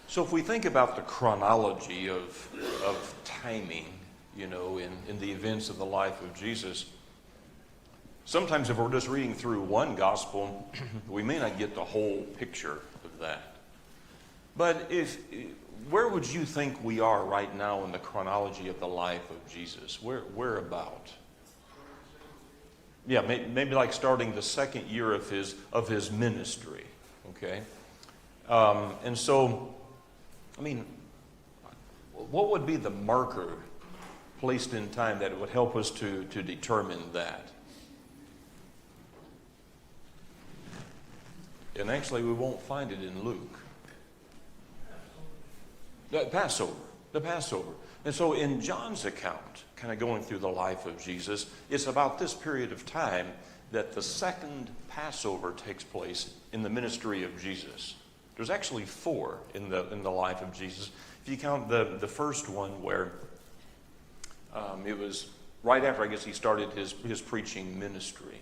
So if we think about the chronology of timing, in the events of the life of Jesus, sometimes if we're just reading through one gospel, we may not get the whole picture of that. But where would you think we are right now in the chronology of the life of Jesus? Where about? Yeah, maybe like starting the second year of his ministry. Okay, and so, what would be the marker placed in time that would help us to determine that? And actually, we won't find it in Luke. The Passover. And so in John's account, kind of going through the life of Jesus, it's about this period of time that the second Passover takes place in the ministry of Jesus. There's actually 4 in the life of Jesus. If you count the first one where it was right after, I guess, he started his preaching ministry.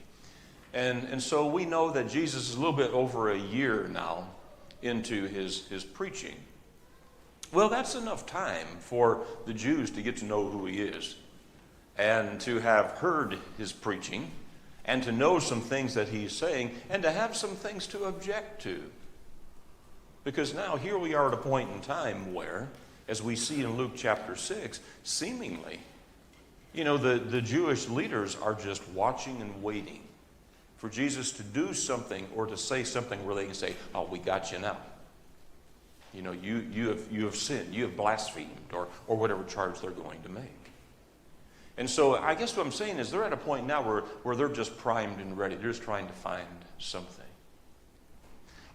And so we know that Jesus is a little bit over a year now into his preaching. Well, that's enough time for the Jews to get to know who he is and to have heard his preaching and to know some things that he's saying and to have some things to object to. Because now here we are at a point in time where, as we see in Luke chapter 6, seemingly, the Jewish leaders are just watching and waiting for Jesus to do something or to say something where they can say, "Oh, we got you now. You have sinned, you have blasphemed," or whatever charge they're going to make. And so I guess what I'm saying is they're at a point now where they're just primed and ready. They're just trying to find something.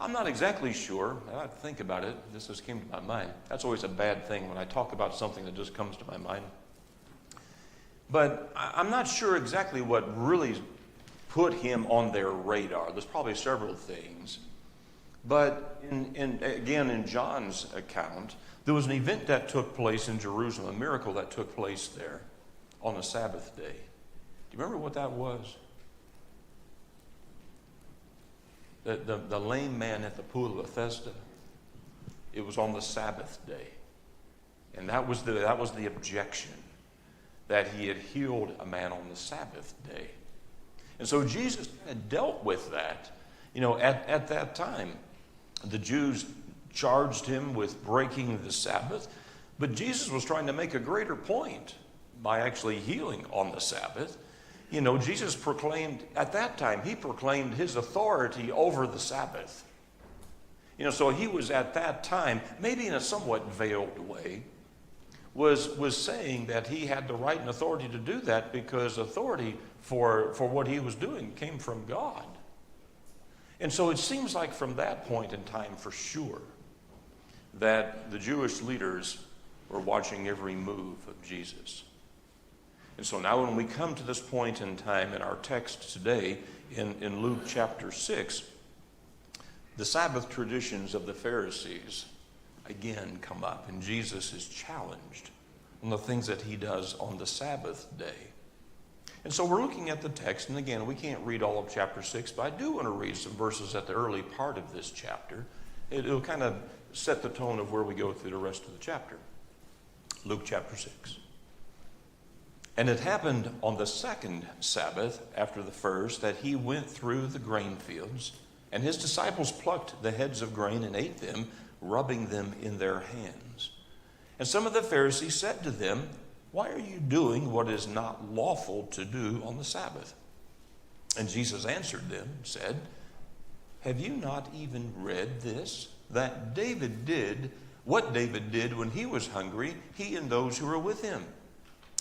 I'm not exactly sure. I have to think about it. This just came to my mind. That's always a bad thing when I talk about something that just comes to my mind. But I'm not sure exactly what really put him on their radar. There's probably several things. But again, in John's account, there was an event that took place in Jerusalem, a miracle that took place there on the Sabbath day. Do you remember what that was? The lame man at the pool of Bethesda. It was on the Sabbath day. And that was the objection, that he had healed a man on the Sabbath day. And so Jesus had dealt with that. At that time, the Jews charged him with breaking the Sabbath, but Jesus was trying to make a greater point by actually healing on the Sabbath. Jesus proclaimed, at that time, he proclaimed his authority over the Sabbath. So he was at that time, maybe in a somewhat veiled way, was saying that he had the right and authority to do that because authority for what he was doing came from God. And so it seems like from that point in time, for sure, that the Jewish leaders were watching every move of Jesus. And so now when we come to this point in time in our text today, in Luke chapter 6, the Sabbath traditions of the Pharisees again come up, and Jesus is challenged on the things that he does on the Sabbath day. And so we're looking at the text, and again, we can't read all of chapter 6, but I do want to read some verses at the early part of this chapter. It'll kind of set the tone of where we go through the rest of the chapter. Luke chapter 6. "And it happened on the second Sabbath after the first that he went through the grain fields, and his disciples plucked the heads of grain and ate them, rubbing them in their hands. And some of the Pharisees said to them, 'Why are you doing what is not lawful to do on the Sabbath?' And Jesus answered them and said, 'Have you not even read this, that David did what David did when he was hungry, he and those who were with him?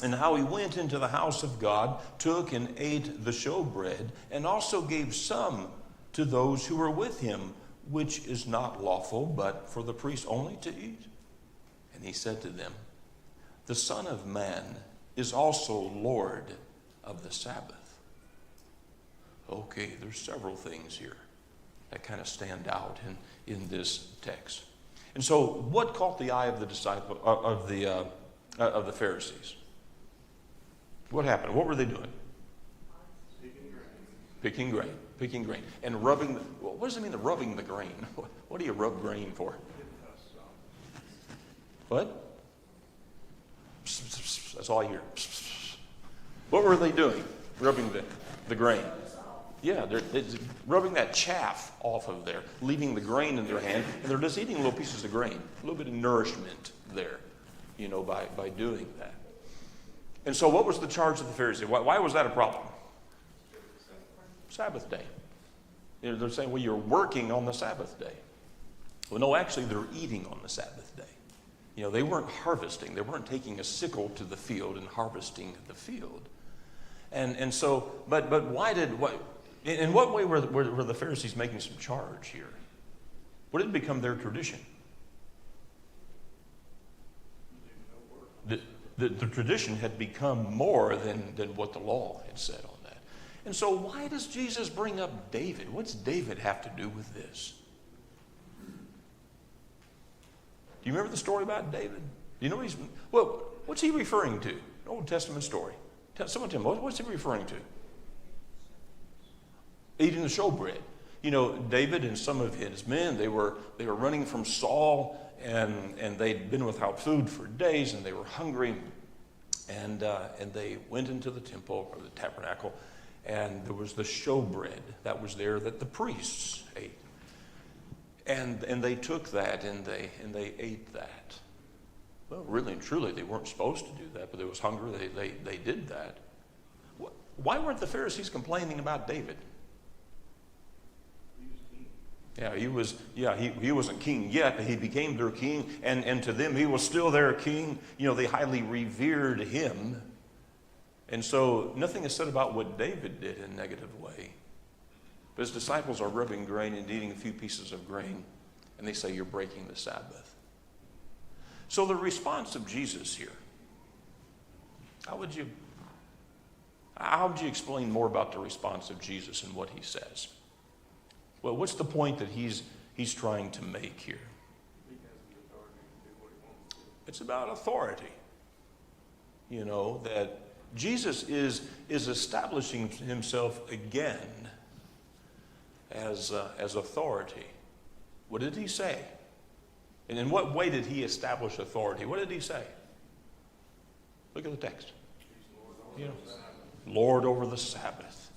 And how he went into the house of God, took and ate the showbread, and also gave some to those who were with him, which is not lawful, but for the priest only to eat?' And he said to them, 'The Son of Man is also Lord of the Sabbath.'" Okay, there's several things here that kind of stand out in this text. And so, what caught the eye of the Pharisees? What happened? What were they doing? Picking grain. And rubbing. What does it mean, rubbing the grain? What do you rub grain for? What? That's all I hear. What were they doing? Rubbing the grain. Yeah, they're rubbing that chaff off of there, leaving the grain in their hand, and they're just eating little pieces of grain, a little bit of nourishment there, by doing that. And so what was the charge of the Pharisees? Why was that a problem? Sabbath day. They're saying, well, you're working on the Sabbath day. Well, no, actually, they're eating on the Sabbath day. They weren't harvesting. They weren't taking a sickle to the field and harvesting the field. And so, but in what way were the Pharisees making some charge here? What had become their tradition? The tradition had become more than what the law had said on that. And so why does Jesus bring up David? What's David have to do with this? Do you remember the story about David? Do you know what's he referring to? An Old Testament story. Someone tell me, what's he referring to? Eating the showbread. David and some of his men, they were running from Saul, and they'd been without food for days, and they were hungry, and they went into the temple or the tabernacle, and there was the showbread that was there that the priests ate, and they took that and they ate that. Well, really and truly, they weren't supposed to do that, but there was hunger. They did that. Why weren't the Pharisees complaining about David? Yeah, he wasn't king yet, but he became their king, and to them he was still their king. They highly revered him. And so nothing is said about what David did in a negative way. But his disciples are rubbing grain and eating a few pieces of grain, and they say, you're breaking the Sabbath. So the response of Jesus here, how would you explain more about the response of Jesus and what he says? Well, what's the point that he's trying to make here? It's about authority. That Jesus is establishing himself again as authority. What did he say? And in what way did he establish authority? What did he say? Look at the text. Lord over the Sabbath.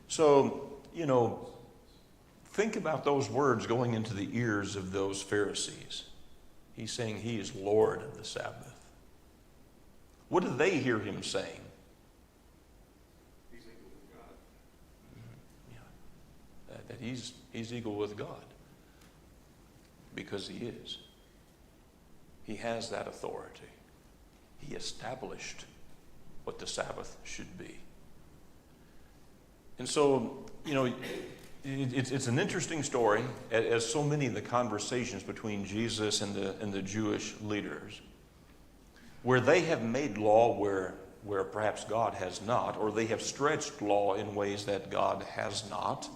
So, think about those words going into the ears of those Pharisees. He's saying he is Lord of the Sabbath. What do they hear him saying? He's equal with God. That he's equal with God. Because he is. He has that authority. He established what the Sabbath should be. And so, it's an interesting story, as so many of the conversations between Jesus and the Jewish leaders, where they have made law where perhaps God has not, or they have stretched law in ways that God has not.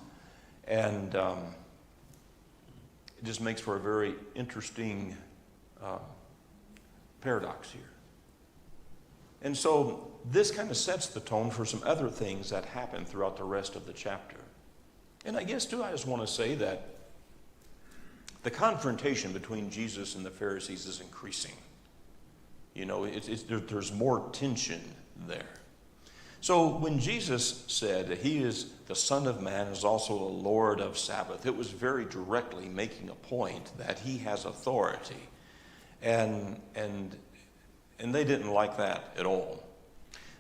And it just makes for a very interesting paradox here. And so this kind of sets the tone for some other things that happen throughout the rest of the chapter. And I guess, too, I just want to say that the confrontation between Jesus and the Pharisees is increasing. There's more tension there. So when Jesus said that he is the Son of Man, is also the Lord of Sabbath, it was very directly making a point that he has authority. And they didn't like that at all.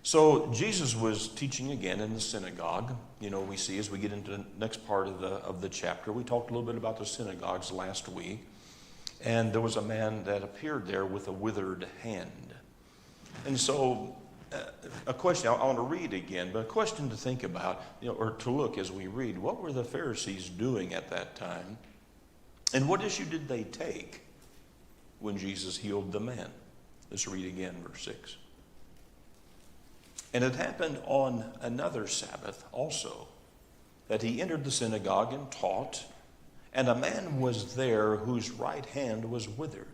So Jesus was teaching again in the synagogue. We see as we get into the next part of the chapter, we talked a little bit about the synagogues last week. And there was a man that appeared there with a withered hand. And so a question, I want to read again, but a question to think about, or to look as we read. What were the Pharisees doing at that time? And what issue did they take when Jesus healed the man? Let's read again, verse 6. And it happened on another Sabbath also, that he entered the synagogue and taught, and a man was there whose right hand was withered.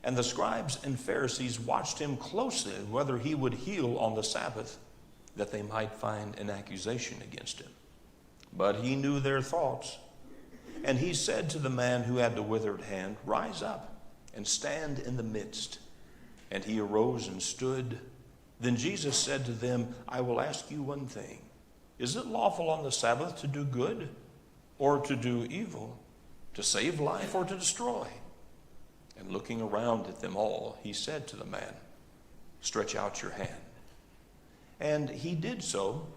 And the scribes and Pharisees watched him closely, whether he would heal on the Sabbath, that they might find an accusation against him. But he knew their thoughts. And he said to the man who had the withered hand, Rise up, and stand in the midst. And he arose and stood. Then Jesus said to them, I will ask you one thing. Is it lawful on the Sabbath to do good or to do evil, to save life or to destroy? And looking around at them all, he said to the man, stretch out your hand. And he did so,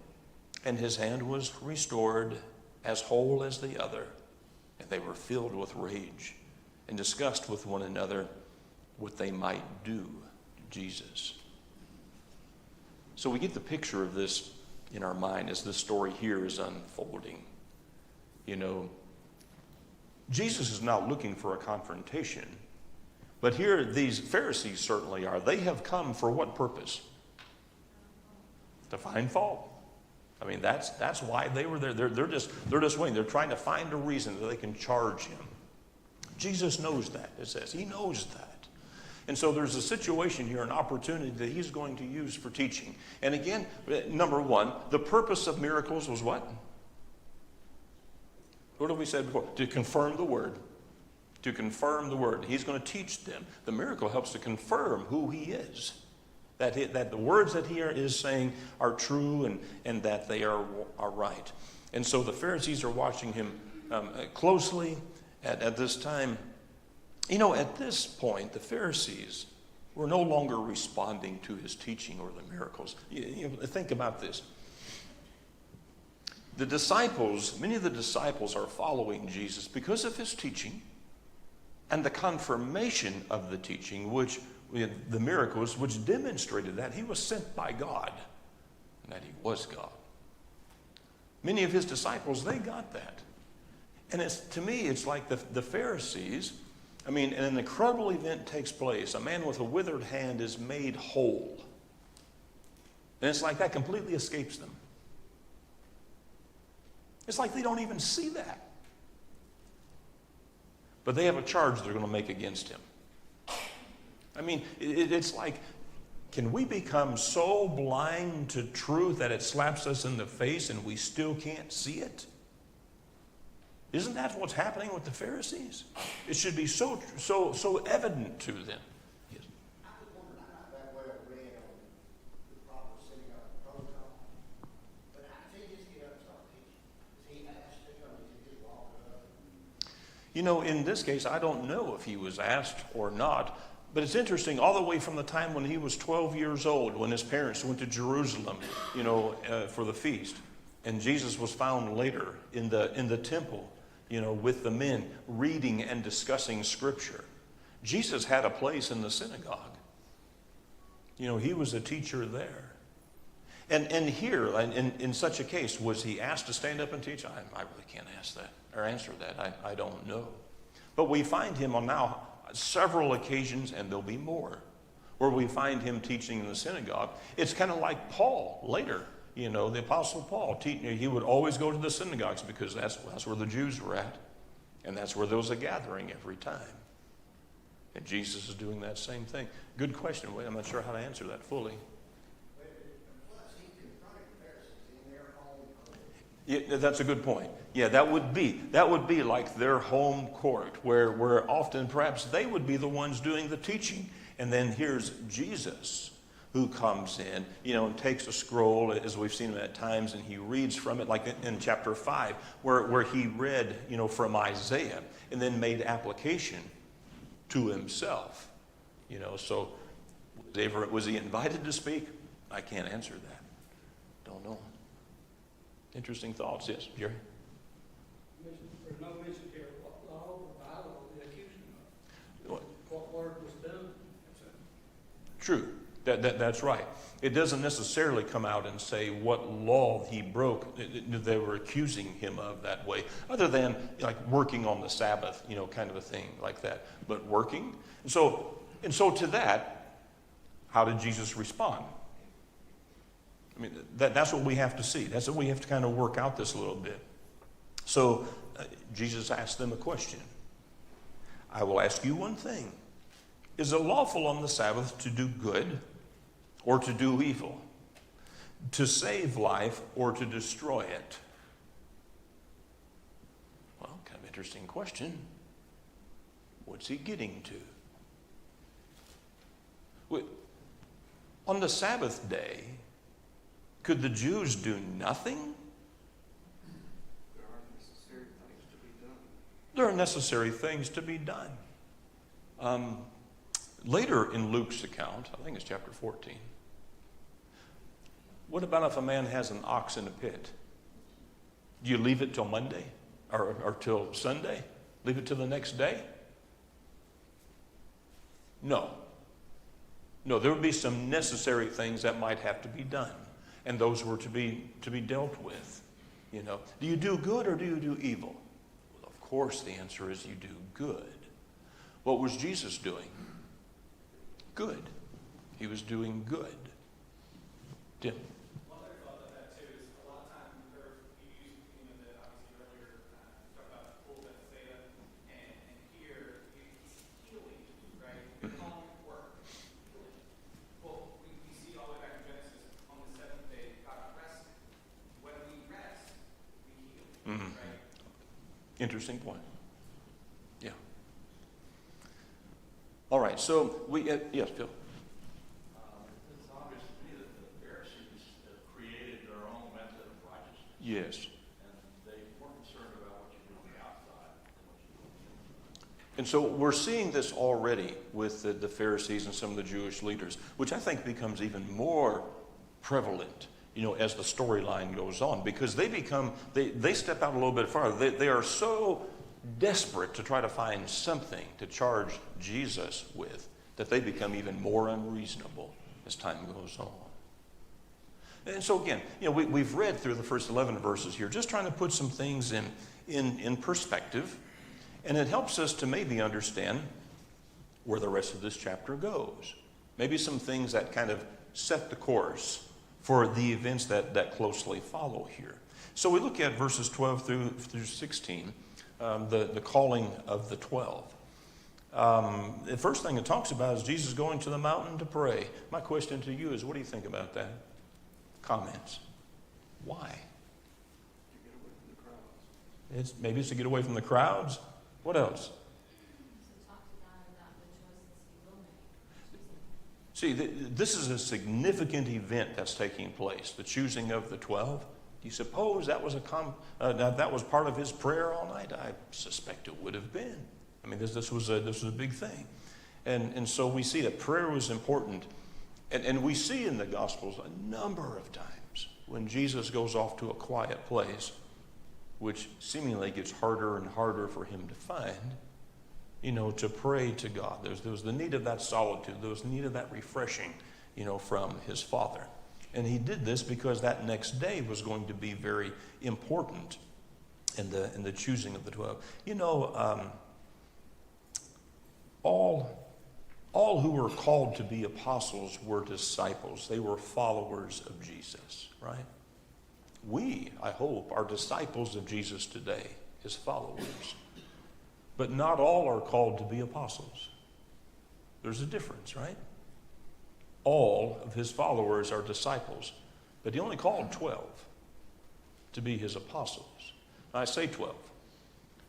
and his hand was restored as whole as the other. And they were filled with rage and discussed with one another what they might do to Jesus. So we get the picture of this in our mind as this story here is unfolding. You know, Jesus is not looking for a confrontation, but here these Pharisees certainly are. They have come for what purpose? To find fault. I mean, that's why they were there. They're just waiting. They're trying to find a reason that they can charge him. Jesus knows that, it says. He knows that. And so there's a situation here, an opportunity that he's going to use for teaching. And again, number one, the purpose of miracles was what? What have we said before? To confirm the word. To confirm the word. He's going to teach them. The miracle helps to confirm who he is. That the words that he is saying are true and that they are right. And so the Pharisees are watching him closely at this time. You know, at this point, the Pharisees were no longer responding to his teaching or the miracles. You know, think about this. The disciples, many of the disciples are following Jesus because of his teaching and the confirmation of the teaching, which the miracles which demonstrated that he was sent by God and that he was God. Many of his disciples, they got that. And to me, it's like the Pharisees, I mean, an incredible event takes place. A man with a withered hand is made whole. And it's like that completely escapes them. It's like they don't even see that. But they have a charge they're going to make against him. I mean, it's like, can we become so blind to truth that it slaps us in the face and we still can't see it? Isn't that what's happening with the Pharisees? It should be so evident to them. Yes. I was wondering, I'm not that well read on the proper synagogue protocol, but how does he just get up and start teaching? Is he asked to come? Is he just walking up? You know, in this case, I don't know if he was asked or not, but it's interesting, all the way from the time when he was 12 years old, when his parents went to Jerusalem, for the feast, and Jesus was found later in the temple, with the men reading and discussing Scripture. Jesus had a place in the synagogue. He was a teacher there. And here, in such a case, was he asked to stand up and teach? I really can't answer that. I don't know. But we find him on now several occasions, and there'll be more, where we find him teaching in the synagogue. It's kind of like Paul later. The Apostle Paul, he would always go to the synagogues because that's where the Jews were at. And that's where there was a gathering every time. And Jesus is doing that same thing. Good question. I'm not sure how to answer that fully. Plus, he confronted the Pharisees in their own home. Yeah, that's a good point. Yeah, that would be like their home court, where often perhaps they would be the ones doing the teaching. And then here's Jesus, who comes in, and takes a scroll, as we've seen him at times, and he reads from it, like in chapter 5, where he read, from Isaiah, and then made application to himself. So was he invited to speak? I can't answer that. Don't know. Interesting thoughts. Yes, Jerry? There's no mention here what law or Bible they accused him of. What word was done. True. That's right. It doesn't necessarily come out and say what law he broke. They were accusing him of that way, other than like working on the Sabbath, kind of a thing like that. But working. And so to that, how did Jesus respond? I mean, that's what we have to see. That's what we have to kind of work out this a little bit. So Jesus asked them a question. I will ask you one thing. Is it lawful on the Sabbath to do good or to do evil, to save life or to destroy it? Well, kind of interesting question. What's he getting to? On the Sabbath day, could the Jews do nothing? There are necessary things to be done. There are necessary things to be done. Later in Luke's account, I think it's chapter 14, what about if a man has an ox in a pit? Do you leave it till Monday or till Sunday? Leave it till the next day? No. No, there would be some necessary things that might have to be done, and those were to be dealt with. You know, do you do good or do you do evil? Well, of course, the answer is you do good. What was Jesus doing? Good. He was doing good. Tim. One other thought about that too is a lot of times we've heard you use the obviously earlier talk about full Bethsaida, and here it's healing, right? You're calling it work, healing. Well, we see all the way back in Genesis on the seventh day, God rested. When we rest, we heal, right? Interesting point. Yeah. All right. So yes, Phil. It's obvious to me that the Pharisees created their own method of righteousness. Yes. And they weren't concerned about what you do on the outside and what you do on the inside. And so we're seeing this already with the Pharisees and some of the Jewish leaders, which I think becomes even more prevalent, as the storyline goes on, because they step out a little bit farther. They are so desperate to try to find something to charge Jesus with that they become even more unreasonable as time goes on. And so again, we've read through the first 11 verses here, just trying to put some things in perspective, and it helps us to maybe understand where the rest of this chapter goes. Maybe some things that kind of set the course for the events that closely follow here. So we look at verses 12 through 16, the calling of the 12. The first thing it talks about is Jesus going to the mountain to pray. My question to you is, what do you think about that? Comments. Why? To get away from the crowds. Maybe it's to get away from the crowds. What else? See, this is a significant event that's taking place, the choosing of the 12. Do you suppose that was that was part of his prayer all night? I suspect it would have been. I mean, this was a big thing, and so we see that prayer was important, and we see in the Gospels a number of times when Jesus goes off to a quiet place, which seemingly gets harder and harder for him to find, to pray to God. There was the need of that solitude. There was the need of that refreshing, from his Father. And he did this because that next day was going to be very important in the choosing of the 12. All who were called to be apostles were disciples. They were followers of Jesus, right? We, I hope, are disciples of Jesus today, his followers. But not all are called to be apostles. There's a difference, right? All of his followers are disciples, but he only called 12 to be his apostles. Now, I say 12.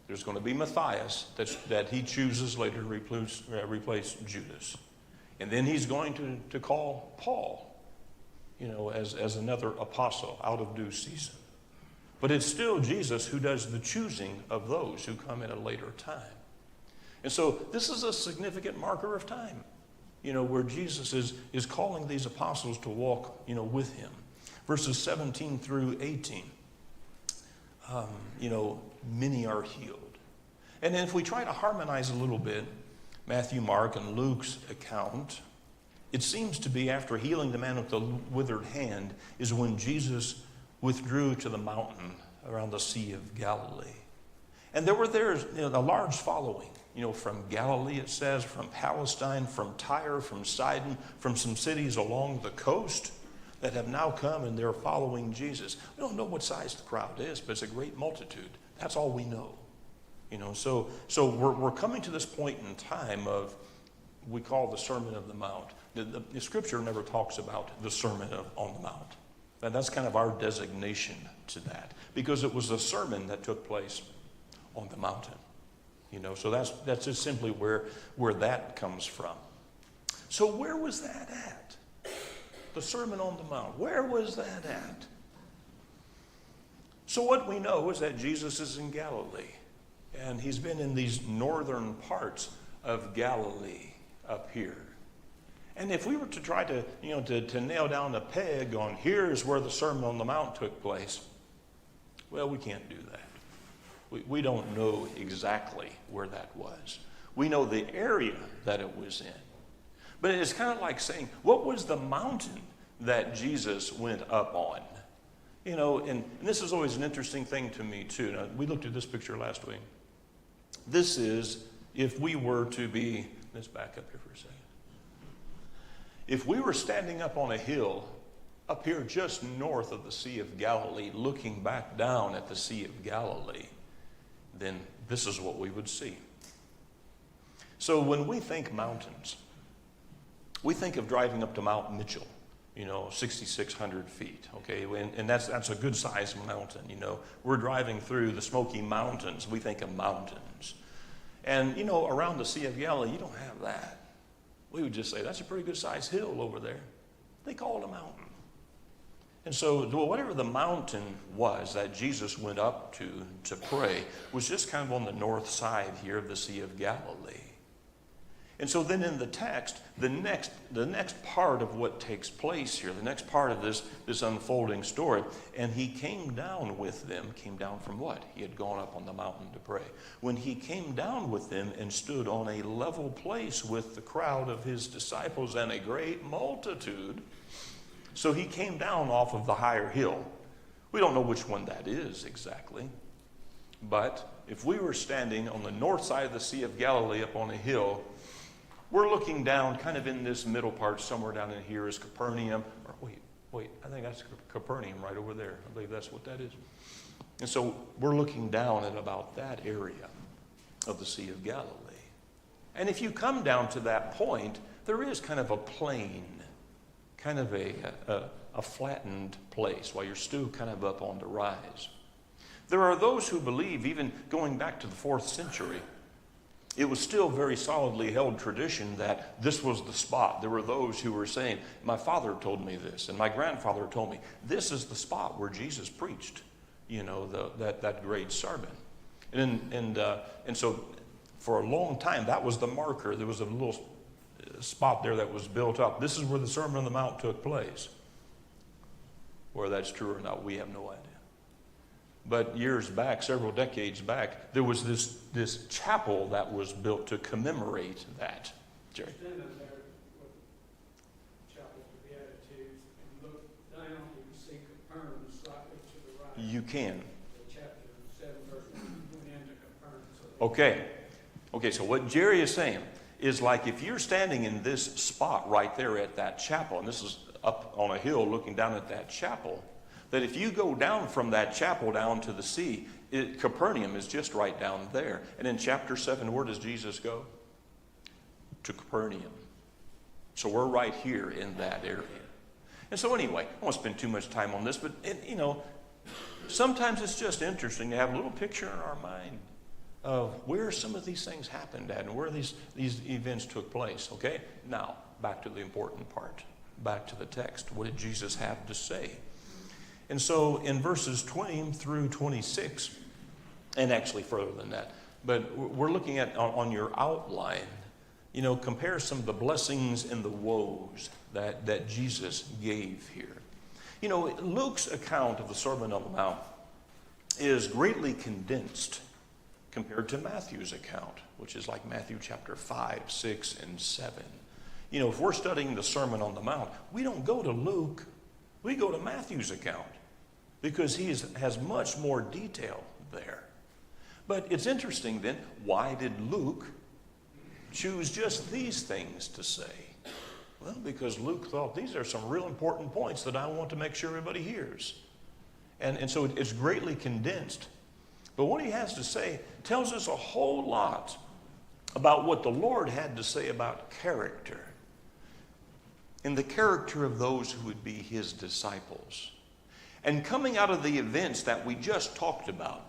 There's going to be Matthias that he chooses later to replace Judas. And then he's going to call Paul, as another apostle out of due season. But it's still Jesus who does the choosing of those who come at a later time. And so this is a significant marker of time, where Jesus is calling these apostles to walk, with him. Verses 17 through 18, many are healed. And then if we try to harmonize a little bit, Matthew, Mark, and Luke's account, it seems to be after healing the man with the withered hand is when Jesus withdrew to the mountain around the Sea of Galilee. And there were a large following, from Galilee, it says, from Palestine, from Tyre, from Sidon, from some cities along the coast that have now come and they're following Jesus. We don't know what size the crowd is, but it's a great multitude. That's all we know. So we're coming to this point in time of, we call the Sermon of the Mount. The Scripture never talks about the Sermon on the Mount. And that's kind of our designation to that, because it was a sermon that took place on the mountain. So that's just simply where that comes from. So where was that at? The Sermon on the Mount. Where was that at? So what we know is that Jesus is in Galilee. And he's been in these northern parts of Galilee up here. And if we were to try to, to nail down a peg on here's where the Sermon on the Mount took place, well, we can't do that. We don't know exactly where that was. We know the area that it was in. But it's kind of like saying, what was the mountain that Jesus went up on? And this is always an interesting thing to me, too. Now, we looked at this picture last week. This is if we were to be, let's back up here for a second. If we were standing up on a hill up here just north of the Sea of Galilee, looking back down at the Sea of Galilee, then this is what we would see. So when we think mountains, we think of driving up to Mount Mitchell, 6,600 feet, okay? And that's a good sized mountain, We're driving through the Smoky Mountains. We think of mountains. And, around the Sea of Galilee, you don't have that. We would just say, that's a pretty good sized hill over there. They call it a mountain. And so whatever the mountain was that Jesus went up to pray was just kind of on the north side here of the Sea of Galilee. And so then in the text, the next part of what takes place here, the next part of this unfolding story, and he came down with them. Came down from what? He had gone up on the mountain to pray. When he came down with them and stood on a level place with the crowd of his disciples and a great multitude, so he came down off of the higher hill. We don't know which one that is exactly, but if we were standing on the north side of the Sea of Galilee up on a hill, we're looking down kind of in this middle part, somewhere down in here is Capernaum. Or wait, I think that's Capernaum right over there. I believe that's what that is. And so we're looking down at about that area of the Sea of Galilee. And if you come down to that point, there is kind of a plain, kind of a flattened place while you're still kind of up on the rise. There are those who believe, even going back to the 4th century, it was still very solidly held tradition that this was the spot. There were those who were saying, my father told me this, and my grandfather told me, this is the spot where Jesus preached, that great sermon. And so for a long time, that was the marker. There was a little spot there that was built up. This is where the Sermon on the Mount took place. Whether that's true or not, we have no idea. But years back, several decades back, there was this chapel that was built to commemorate that. Jerry? Stand up there with Chapel of the Beatitudes and look down, you can see Capernaum slightly to the right. You can. Chapter 7, verse 1 went into Capernaum. Okay, so what Jerry is saying is like if you're standing in this spot right there at that chapel, and this is up on a hill looking down at that chapel, that if you go down from that chapel down to the sea, Capernaum is just right down there. And in chapter 7, where does Jesus go? To Capernaum. So we're right here in that area. And so anyway, I won't spend too much time on this, but sometimes it's just interesting to have a little picture in our mind of where some of these things happened at and where these events took place. Okay? Now, back to the important part. Back to the text. What did Jesus have to say? And so in verses 20 through 26, and actually further than that, but we're looking at on your outline, compare some of the blessings and the woes that Jesus gave here. Luke's account of the Sermon on the Mount is greatly condensed compared to Matthew's account, which is like Matthew chapter 5, 6, and 7. If we're studying the Sermon on the Mount, we don't go to Luke, we go to Matthew's account because he has much more detail there. But it's interesting then, why did Luke choose just these things to say? Well, because Luke thought these are some real important points that I want to make sure everybody hears. And so it's greatly condensed. But what he has to say tells us a whole lot about what the Lord had to say about character and the character of those who would be his disciples. And coming out of the events that we just talked about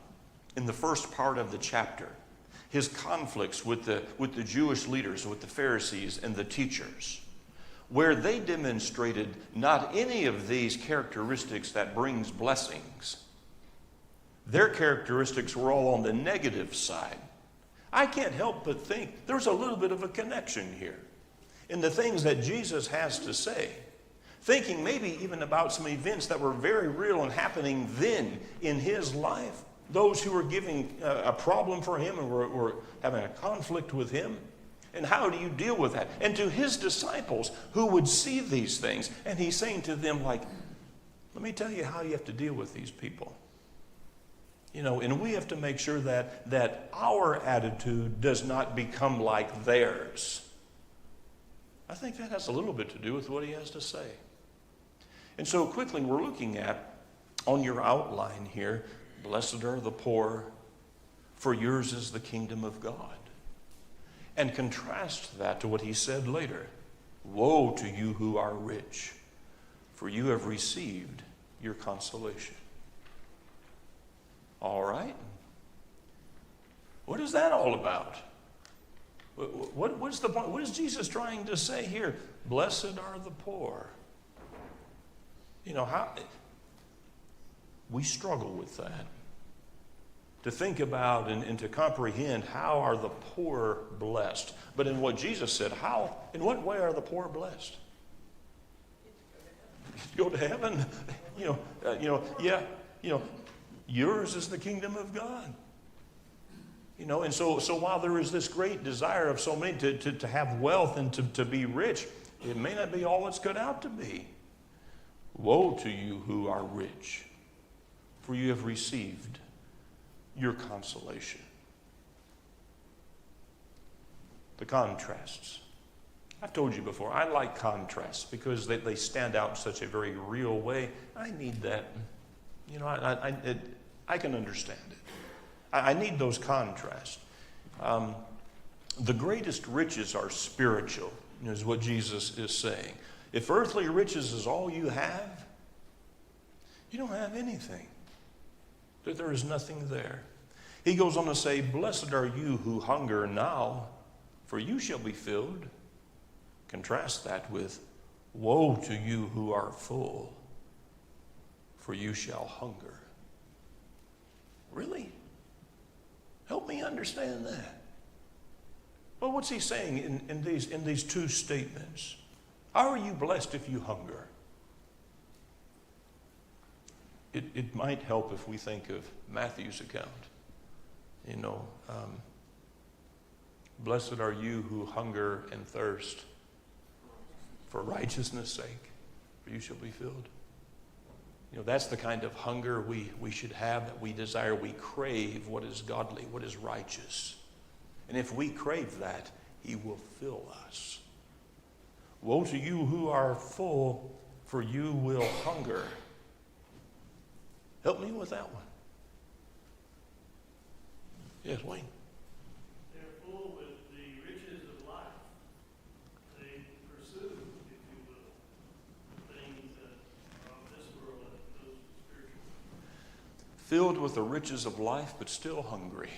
in the first part of the chapter, his conflicts with the Jewish leaders, with the Pharisees and the teachers, where they demonstrated not any of these characteristics that brings blessings. Their characteristics were all on the negative side. I can't help but think there's a little bit of a connection here in the things that Jesus has to say. Thinking maybe even about some events that were very real and happening then in his life. Those who were giving a problem for him and were having a conflict with him. And how do you deal with that? And to his disciples who would see these things. And he's saying to them like, let me tell you how you have to deal with these people. You know, and we have to make sure that our attitude does not become like theirs. I think that has a little bit to do with what he has to say. And so quickly we're looking at, on your outline here, blessed are the poor, for yours is the kingdom of God. And contrast that to what he said later. Woe to you who are rich, for you have received your consolation. All right. What is that all about? What's the point? What is Jesus trying to say here? Blessed are the poor. You know, how we struggle with that. To think about and to comprehend how are the poor blessed. But in what Jesus said, in what way are the poor blessed? Go to heaven. Yours is the kingdom of God. You know, and so while there is this great desire of so many to have wealth and to be rich, it may not be all it's cut out to be. Woe to you who are rich, for you have received your consolation. The contrasts. I've told you before, I like contrasts because they stand out in such a very real way. I need that. You know, I can understand it. I need those contrasts. The greatest riches are spiritual, is what Jesus is saying. If earthly riches is all you have, you don't have anything. That there is nothing there. He goes on to say, blessed are you who hunger now, for you shall be filled. Contrast that with, woe to you who are full, for you shall hunger. Really? Help me understand that. Well, what's he saying in these two statements? How are you blessed if you hunger? It might help if we think of Matthew's account. You know, blessed are you who hunger and thirst for righteousness' sake, for you shall be filled. You know, that's the kind of hunger we should have, that we desire. We crave what is godly, what is righteous. And if we crave that, he will fill us. Woe to you who are full, for you will hunger. Help me with that one. Yes, Wayne. They're full with the riches of life. They pursue, if you will, things that are of this world as opposed to spiritual. Filled with the riches of life, but still hungry.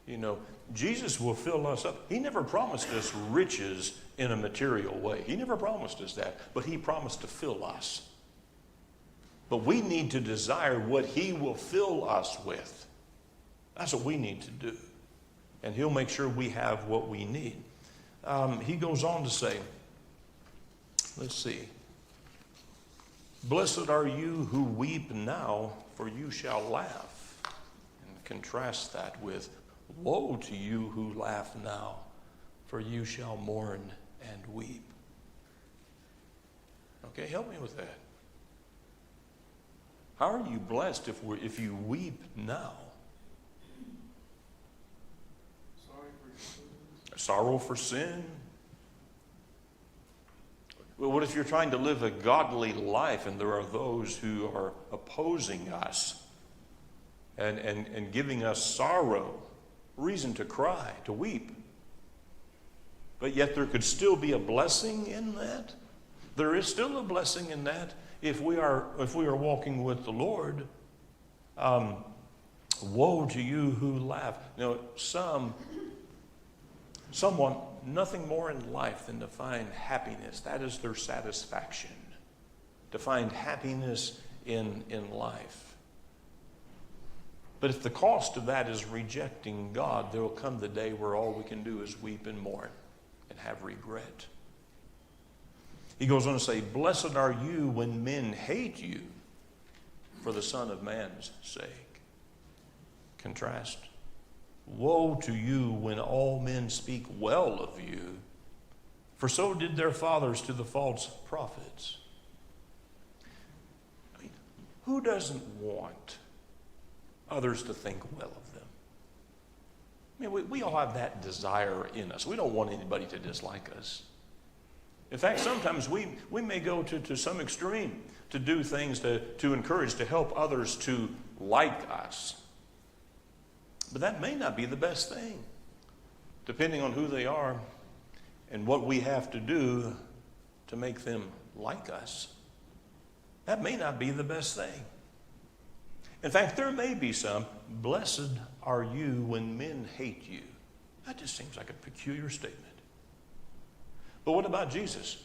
You know, Jesus will fill us up. He never promised us riches in a material way. He never promised us that, but he promised to fill us. But we need to desire what he will fill us with. That's what we need to do. And he'll make sure we have what we need. He goes on to say, let's see. Blessed are you who weep now, for you shall laugh. And contrast that with, woe to you who laugh now, for you shall mourn and weep. Okay, help me with that. How are you blessed if you weep now? Sorrow for sin. Well, what if you're trying to live a godly life and there are those who are opposing us and giving us sorrow, reason to cry, to weep? But yet there could still be a blessing in that. There is still a blessing in that if we are walking with the Lord. Woe to you who laugh. You know, some Some want nothing more in life than to find happiness. That is their satisfaction, to find happiness in life. But if the cost of that is rejecting God, there will come the day where all we can do is weep and mourn and have regret. He goes on to say, "Blessed are you when men hate you for the Son of Man's sake." Contrast. "Woe to you when all men speak well of you, for so did their fathers to the false prophets." I mean, who doesn't want others to think well of them? I mean, we all have that desire in us. We don't want anybody to dislike us. In fact, sometimes we may go to some extreme to do things to encourage, to help others to like us. But that may not be the best thing, depending on who they are and what we have to do to make them like us. That may not be the best thing. In fact, there may be some, "Blessed are you when men hate you." That just seems like a peculiar statement. But what about Jesus?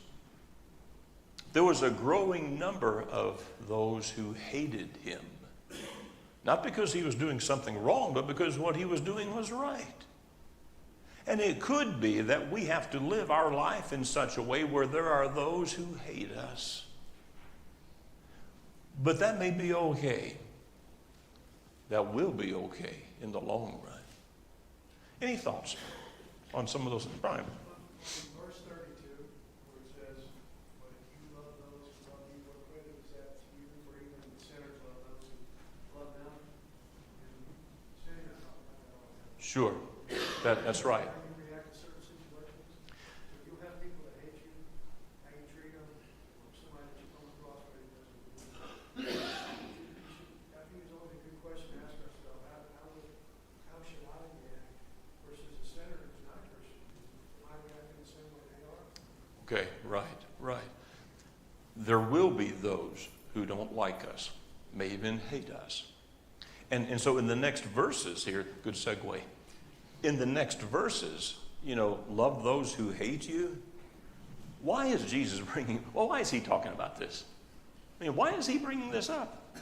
There was a growing number of those who hated him. Not because he was doing something wrong, but because what he was doing was right. And it could be that we have to live our life in such a way where there are those who hate us. But that may be okay. That will be okay in the long run. Any thoughts on some of those? Brian? Verse 32, where it says, "But if you love those who love you, what credit is that to you? For even the sinners love those who love them." And saying that, I don't know. Sure. That's right. How you react to certain situations. If you have people that hate you, how you treat them, or somebody that you come across where he doesn't. I think it's always a good question to ask ourselves: how should I react versus a sinner who's not a Christian? Am I reacting the same way they are? Okay, right. There will be those who don't like us, may even hate us. And so in the next verses here, good segue. In the next verses, love those who hate you. Why is Jesus why is he talking about this? I mean, why is he bringing this up?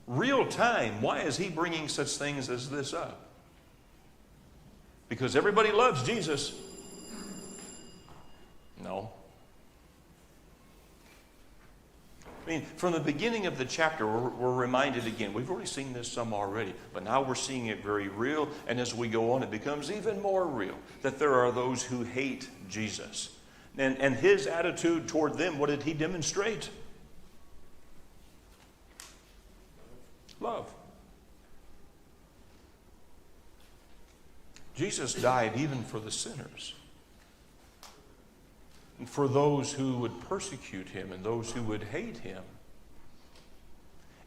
Real time, why is he bringing such things as this up? Because everybody loves Jesus. No. I mean, from the beginning of the chapter, we're reminded again. We've already seen this some already, but now we're seeing it very real. And as we go on, it becomes even more real that there are those who hate Jesus. And his attitude toward them, what did he demonstrate? Love. Jesus died even for the sinners, and for those who would persecute him and those who would hate him.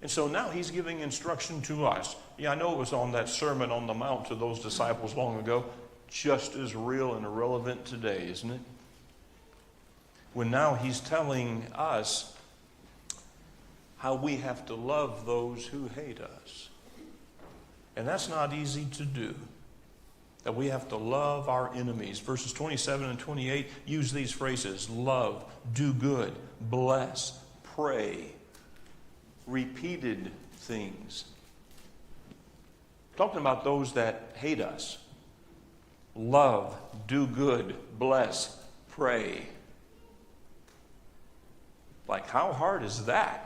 And so now he's giving instruction to us. Yeah, I know it was on that Sermon on the Mount to those disciples long ago, just as real and relevant today, isn't it? When now he's telling us how we have to love those who hate us. And that's not easy to do. That we have to love our enemies. Verses 27 and 28 use these phrases: love, do good, bless, pray. Repeated things. Talking about those that hate us. Love, do good, bless, pray. Like, how hard is that?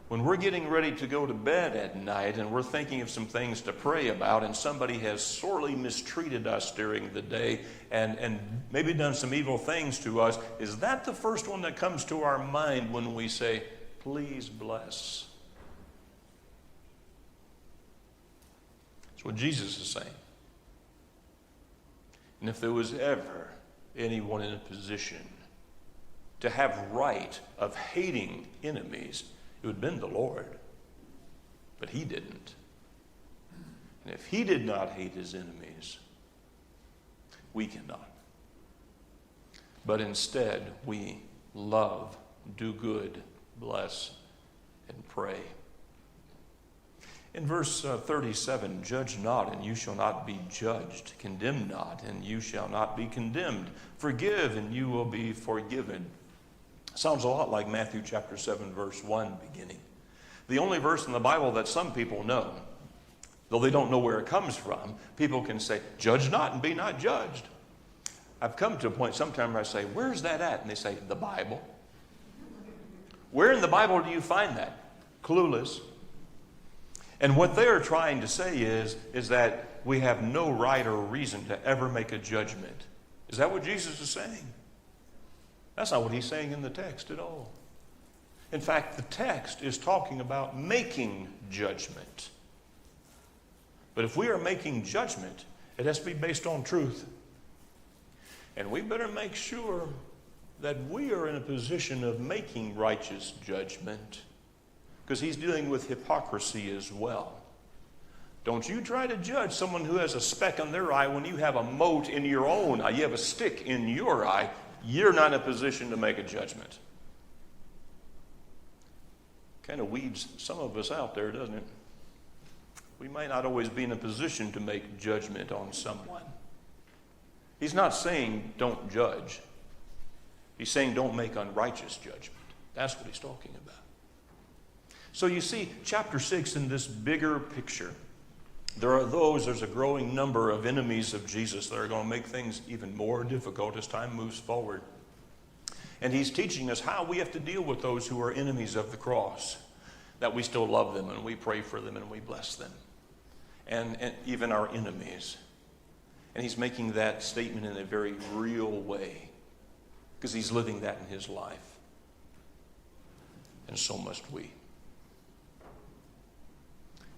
When we're getting ready to go to bed at night and we're thinking of some things to pray about, and somebody has sorely mistreated us during the day and maybe done some evil things to us, is that the first one that comes to our mind when we say, "Please bless"? That's what Jesus is saying. And if there was ever anyone in a position to have right of hating enemies, it would have been the Lord. But he didn't. And if he did not hate his enemies, we cannot. But instead, we love, do good, bless, and pray. In verse 37, judge not, and you shall not be judged. Condemn not, and you shall not be condemned. Forgive, and you will be forgiven. Sounds a lot like Matthew chapter 7, verse 1 beginning. The only verse in the Bible that some people know, though they don't know where it comes from, people can say, judge not and be not judged. I've come to a point sometimes where I say, where's that at? And they say, the Bible. Where in the Bible do you find that? Clueless. And what they are trying to say is that we have no right or reason to ever make a judgment. Is that what Jesus is saying? That's not what he's saying in the text at all. In fact, the text is talking about making judgment. But if we are making judgment, it has to be based on truth. And we better make sure that we are in a position of making righteous judgment, because he's dealing with hypocrisy as well. Don't you try to judge someone who has a speck in their eye when you have a mote in your own eye. You have a stick in your eye. You're not in a position to make a judgment. Kind of weeds some of us out there, doesn't it? We might not always be in a position to make judgment on someone. He's not saying don't judge. He's saying don't make unrighteous judgment. That's what he's talking about. So you see, chapter 6 in this bigger picture, there's a growing number of enemies of Jesus that are going to make things even more difficult as time moves forward. And he's teaching us how we have to deal with those who are enemies of the cross, that we still love them and we pray for them and we bless them, and even our enemies. And he's making that statement in a very real way, because he's living that in his life. And so must we.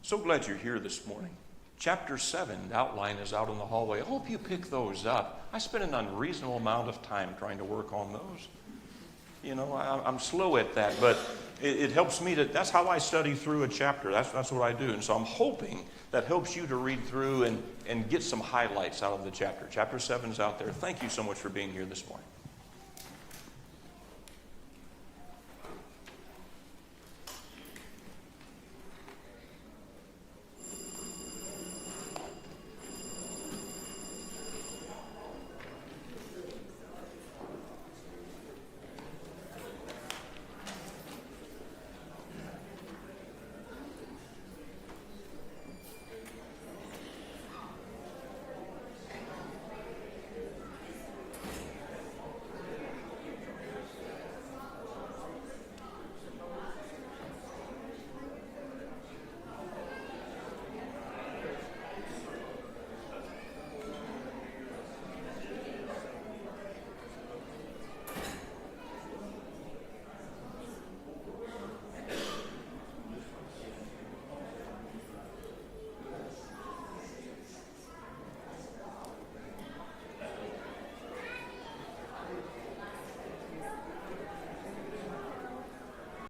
So glad you're here this morning. Chapter 7, the outline is out in the hallway. I hope you pick those up. I spent an unreasonable amount of time trying to work on those. You know, I'm slow at that, but it helps me to, that's how I study through a chapter. That's what I do. And so I'm hoping that helps you to read through and get some highlights out of the chapter. Chapter 7 is out there. Thank you so much for being here this morning.